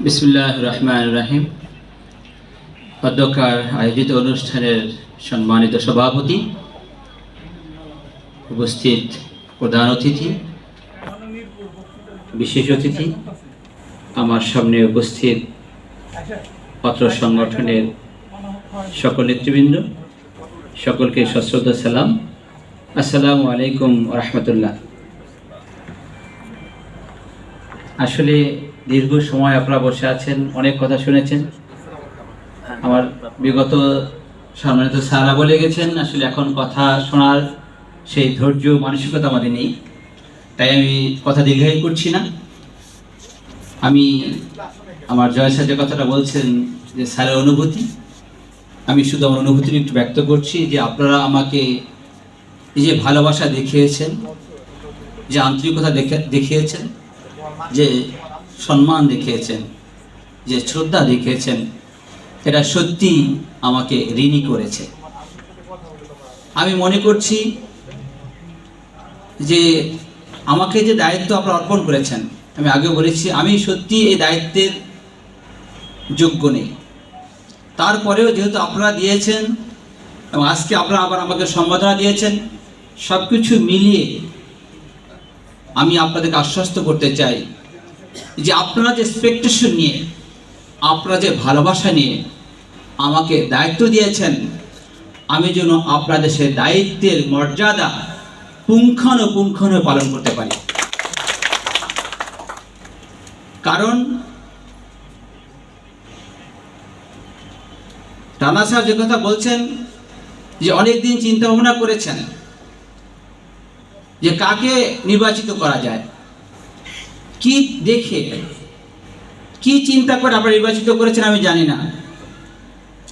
বিসমিল্লাহির রহমানির রহিম। অধ্যক্ষার আয়োজিত অনুষ্ঠানের সম্মানিত সভাপতি, উপস্থিত প্রধান অতিথি, বিশেষ অতিথি, আমার সামনে উপস্থিত পত্র সংগঠনের সকল নেতৃবৃন্দ, সকলকে সশ্রদ্ধ সালাম। আসসালামু আলাইকুম রহমতুল্লাহ। আসলে দীর্ঘ সময় আপনারা বসে আছেন, অনেক কথা শুনেছেন। আমার বিগত সম্মানিত স্যাররা বলে গেছেন, আসলে এখন কথা শোনার সেই ধৈর্য মানসিকতা আমাদের নেই, তাই আমি কথা দীর্ঘায়ী করছি না। আমি আমার জয় স্যার যে কথাটা বলছেন যে স্যারের অনুভূতি, আমি শুধু আমার অনুভূতি একটু ব্যক্ত করছি যে আপনারা আমাকে এই যে ভালোবাসা দেখিয়েছেন, যে আন্তরিকতা দেখিয়েছেন, যে সম্মান দেখিয়েছেন, যে শ্রদ্ধা দেখিয়েছেন, এটা সত্যি আমাকে ঋণী করেছে। আমি মনে করছি যে আমাকে যে দায়িত্ব আপনারা অর্পণ করেছেন, আমি আগেও বলেছি আমি সত্যি এই দায়িত্বের যোগ্য নেই। তারপরেও যেহেতু আপনারা দিয়েছেন এবং আজকে আপনারা আবার আমাকে সম্বোধনা দিয়েছেন, সব কিছু মিলিয়ে আমি আপনাদেরকে আশ্বস্ত করতে চাই যে আপনারা যে এক্সপেকটেশন নিয়ে, আপনারা যে ভালোবাসা নিয়ে আমাকে দায়িত্ব দিয়েছেন, আমি যেন আপনাদের সেই দায়িত্বের মর্যাদা পুঙ্খানুপুঙ্খানু পালন করতে পারি। কারণ রানা স্যার যে কথা বলছেন যে অনেকদিন চিন্তা ভাবনা করেছেন যে কাকে নির্বাচিত করা যায়, কি দেখে কি চিন্তা করে আপনারা নির্বাচিত করেছেন আমি জানি না,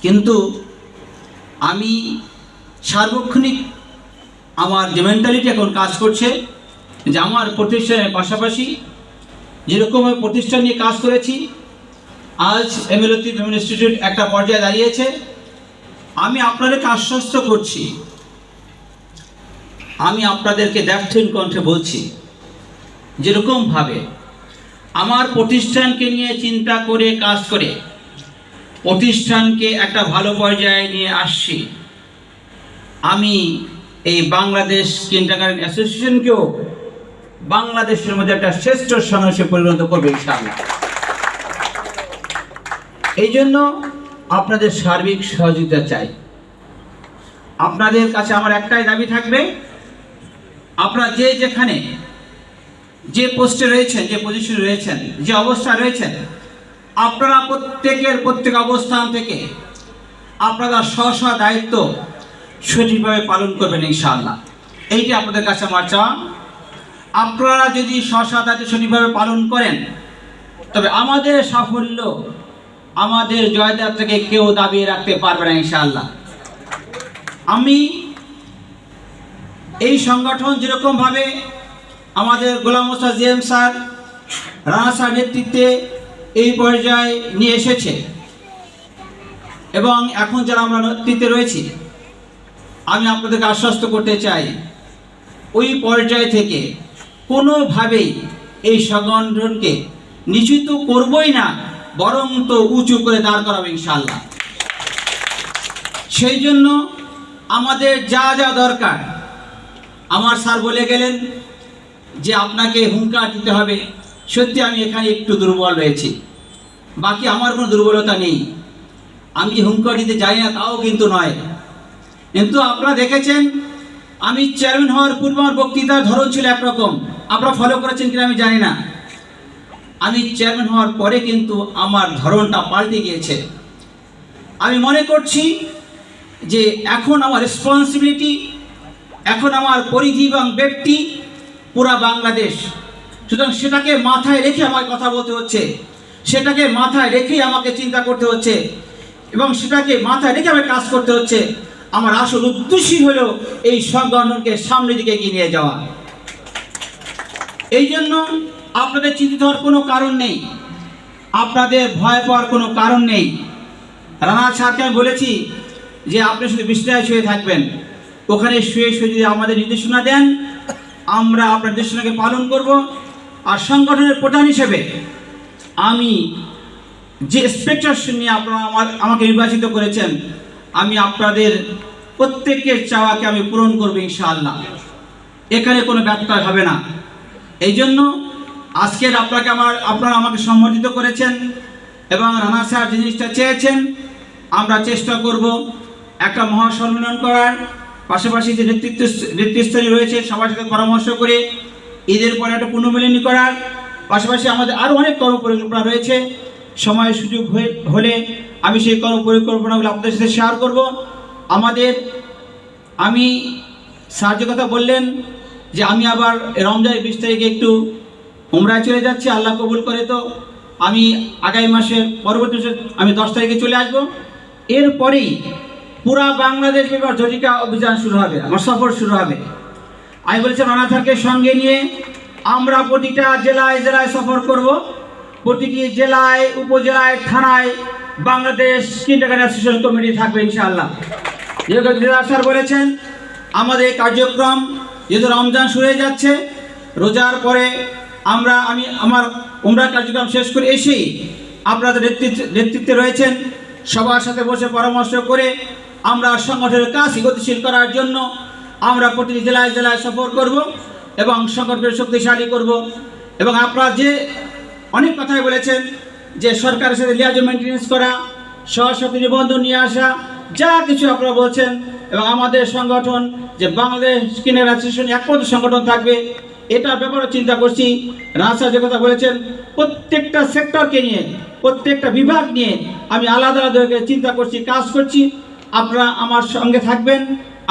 কিন্তু আমি সার্বক্ষণিক আমার যে মেন্টালিটি এখন কাজ করছে যে আমার প্রতিষ্ঠানের পাশাপাশি যেরকমভাবে প্রতিষ্ঠান নিয়ে কাজ করেছি, আজ এমএলএ ইনস্টিটিউট একটা পর্যায়ে দাঁড়িয়েছে, আমি আপনাদেরকে আশ্বস্ত করছি, আমি আপনাদেরকে দ্ব্যর্থহীন কণ্ঠে বলছি, যেরকমভাবে আমার প্রতিষ্ঠানকে নিয়ে চিন্তা করে কাজ করে প্রতিষ্ঠানকে একটা ভালো পর্যায়ে নিয়ে আসছি, আমি এই বাংলাদেশ কিন্ডারগার্টেন অ্যাসোসিয়েশনকেও বাংলাদেশের মধ্যে একটা শ্রেষ্ঠ সমাজে পরিণত করবে ইনশাআল্লাহ। এই জন্য আপনাদের সার্বিক সহযোগিতা চাই। আপনাদের কাছে আমার একটাই দাবি থাকবে, আপনারা যে যেখানে যে পোস্টে রয়েছেন, যে পজিশনে রয়েছেন, যে অবস্থা রয়েছেন, আপনারা প্রত্যেক অবস্থান থেকে আপনারা স্ব দায়িত্ব সঠিকভাবে পালন করবেন ইনশাআল্লাহ। এইটি আপনাদের কাছে আমার চাওয়া। আপনারা যদি স্ব দায়িত্ব সঠিকভাবে পালন করেন, তবে আমাদের সাফল্য, আমাদের জয়যাত্রাকে কেউ দাবিয়ে রাখতে পারবে না ইনশাআল্লাহ। আমি এই সংগঠন যেরকমভাবে আমাদের Golam Mostafa GM sir, Rana sir নেতৃত্বে এই পর্যায়ে নিয়ে এসেছে এবং এখন যারা আমরা নেতৃত্বে রয়েছি, আমি আপনাদেরকে আশ্বস্ত করতে চাই ওই পর্যায় থেকে কোনোভাবেই এই সংগঠনকে নিচু তো করবই না, বরং তো উঁচু করে দাঁড় করাবো ইনশাআল্লাহ। সেই জন্য আমাদের যা যা দরকার, আমার স্যার বলে গেলেন যে আপনাকে হুঙ্কার দিতে হবে। সত্যি আমি এখানে একটু দুর্বল রয়েছি, বাকি আমার কোনো দুর্বলতা নেই। আমি যে হুঙ্কার দিতে জানি না তাও কিন্তু নয়, কিন্তু আপনারা দেখেছেন আমি চেয়ারম্যান হওয়ার পূর্বে আমার বক্তৃতার ধরন ছিল একরকম, আপনারা ফলো করেছেন কিনা আমি জানি না। আমি চেয়ারম্যান হওয়ার পরে কিন্তু আমার ধরনটা পাল্টে গিয়েছে। আমি মনে করছি যে এখন আমার রেসপন্সিবিলিটি, এখন আমার পরিধি এবং ব্যক্তি পুরা বাংলাদেশ, সুতরাং সেটাকে মাথায় রেখে আমাকে কথা বলতে হচ্ছে, সেটাকে মাথায় রেখেই আমাকে চিন্তা করতে হচ্ছে এবং সেটাকে মাথায় রেখে আমাকে কাজ করতে হচ্ছে। আমার আসল উদ্দেশ্যই হলো এই সংগঠনকে সামনের দিকে এগিয়ে নিয়ে যাওয়া। এই জন্য আপনাদের চিন্তিত হওয়ার কোনো কারণ নেই, আপনাদের ভয় পাওয়ার কোনো কারণ নেই। রানা স্যারকে আমি বলেছি যে আপনি শুধু বিছানায় শুয়ে থাকবেন, ওখানে শুয়ে শুয়ে যদি আমাদের নির্দেশনা দেন, আমরা আপনার নির্দেশনাকে পালন করব। আর সংগঠনের প্রধান হিসেবে আমি যে এক্সপেকটেশন নিয়ে আপনারা আমাকে নির্বাচিত করেছেন, আমি আপনাদের প্রত্যেকের চাওয়াকে আমি পূরণ করব ইনশাআল্লাহ। এখানে কোনো ব্যত্যয় হবে না। এই জন্য আজকের আপনারা আমাকে সম্মানিত করেছেন এবং রানা স্যার জিনিসটা চেয়েছেন, আমরা চেষ্টা করব একটা মহাসম্মেলন করার, পাশাপাশি যে নেতৃত্বস্থনীয় রয়েছে সবার সাথে পরামর্শ করে ঈদের পরে একটা পুনর্মিলনী করার, পাশাপাশি আমাদের আরও অনেক কর্মপরিকল্পনা রয়েছে। সময় সুযোগ হলে আমি সেই কর্মপরিকল্পনাগুলো আপনাদের সাথে শেয়ার করব। আমি স্যার যে কথা বললেন যে আমি আবার রমজানের 20 তারিখে একটু উমরায় চলে যাচ্ছি, আল্লাহ কবুল করে তো আমি আগামী মাসের পরবর্তী মাসে আমি 10 তারিখে চলে আসব। এরপরেই পুরা বাংলাদেশ এবার ঝটিকা অভিযান শুরু হবে, আমার সফর শুরু হবে। আমি বলেছি রানা স্যারকে সঙ্গে নিয়ে আমরা প্রতিটা জেলায় জেলায় সফর করব, প্রতিটি জেলায় উপজেলায় থানায় বাংলাদেশ কিন্ডারগার্টেন অ্যাসোসিয়েশন কমিটি থাকবে ইনশাআল্লাহ। যেহেতু স্যার বলেছেন আমাদের কার্যক্রম যেহেতু রমজান শুরু হয়ে যাচ্ছে, রোজার পরে আমি আমার উমরা কার্যক্রম শেষ করে এসেই আপনাদের নেতৃত্বে রয়েছেন, সবার সাথে বসে পরামর্শ করে আমরা সংগঠনের কাজ গতিশীল করার জন্য আমরা প্রতিটি জেলায় জেলায় সফর করব এবং সংগঠনের শক্তিশালী করব। এবং আপনারা যে অনেক কথাই বলেছেন যে সরকারের সাথে লিয়াজো মেনটেন্যান্স করা, সহসাথী নিবন্ধন নিয়ে আসা, যা কিছু আপনারা বলছেন, এবং আমাদের সংগঠন যে বাংলাদেশ কিন্ডারগার্টেন অ্যাসোসিয়েশন একমাত্র সংগঠন থাকবে, এটার ব্যাপারে চিন্তা করছি। রানা স্যার যে কথা বলেছেন প্রত্যেকটা সেক্টরকে নিয়ে, প্রত্যেকটা বিভাগ নিয়ে আমি আলাদা আলাদা চিন্তা করছি, কাজ করছি। আপনারা আমার সঙ্গে থাকবেন,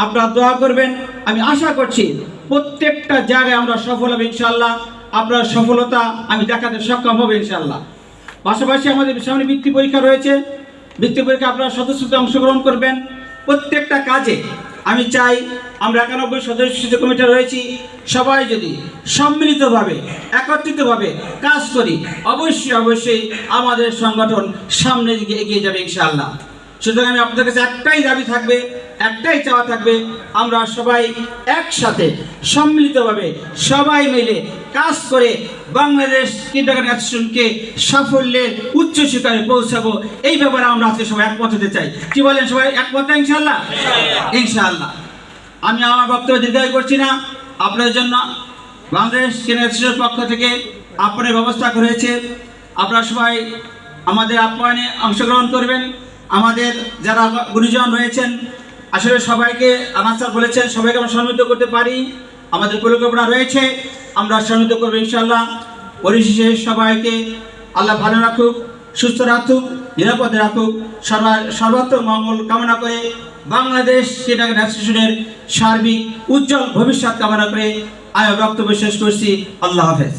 আপনারা দোয়া করবেন। আমি আশা করছি প্রত্যেকটা জায়গায় আমরা সফল হবে ইনশাআল্লাহ। আপনার সফলতা আমি দেখাতে সক্ষম হবে ইনশাআল্লাহ। পাশাপাশি আমাদের সামনে বৃত্তি পরীক্ষা রয়েছে, বৃত্তি পরীক্ষা আপনারা সদস্যতে অংশগ্রহণ করবেন। প্রত্যেকটা কাজে আমি চাই আমরা 91 সদস্য কমিটি রয়েছি, সবাই যদি সম্মিলিতভাবে একত্রিতভাবে কাজ করি অবশ্যই আমাদের সংগঠন সামনের দিকে এগিয়ে যাবে ইনশাআল্লাহ। সুতরাং আমি আপনাদের কাছে একটাই দাবি থাকবে, একটাই চাওয়া থাকবে, আমরা সবাই একসাথে সম্মিলিতভাবে সবাই মিলে কাজ করে বাংলাদেশ কিন্ডারগার্টেন অ্যাসোসিয়েশনকে সাফল্যের উচ্চ শিখরে পৌঁছাবো। এই ব্যাপারে আমরা আজকে সবাই একমত হতে চাই। কি বলেন সবাই একমত না ইনশাআল্লাহ? ইনশাআল্লাহ। আমি আমার বক্তব্য দীর্ঘায়িত করছি না। আপনাদের জন্য বাংলাদেশ কিন্ডারগার্টেন অ্যাসোসিয়েশনের পক্ষ থেকে আপনার ব্যবস্থা করেছে, আপনারা সবাই আমাদের আপ্যায়নে অংশগ্রহণ করবেন। আমাদের যারা গুরুজন রয়েছেন আসলে সবাইকে রানা স্যার বলেছেন সবাইকে আমরা সম্মিলিত করতে পারি, আমাদের পরিকল্পনা রয়েছে, আমরা সম্মিলিত করবো ইনশাআল্লাহ। পরিশেষে সবাইকে আল্লাহ ভালো রাখুক, সুস্থ রাখুক, নিরাপদে রাখুক, সর্বত্র মঙ্গল কামনা করে বাংলাদেশ কিন্ডারগার্টেন অ্যাসোসিয়েশনের সার্বিক উজ্জ্বল ভবিষ্যৎ কামনা করে আমি বক্তব্য শেষ করছি। আল্লাহ হাফেজ।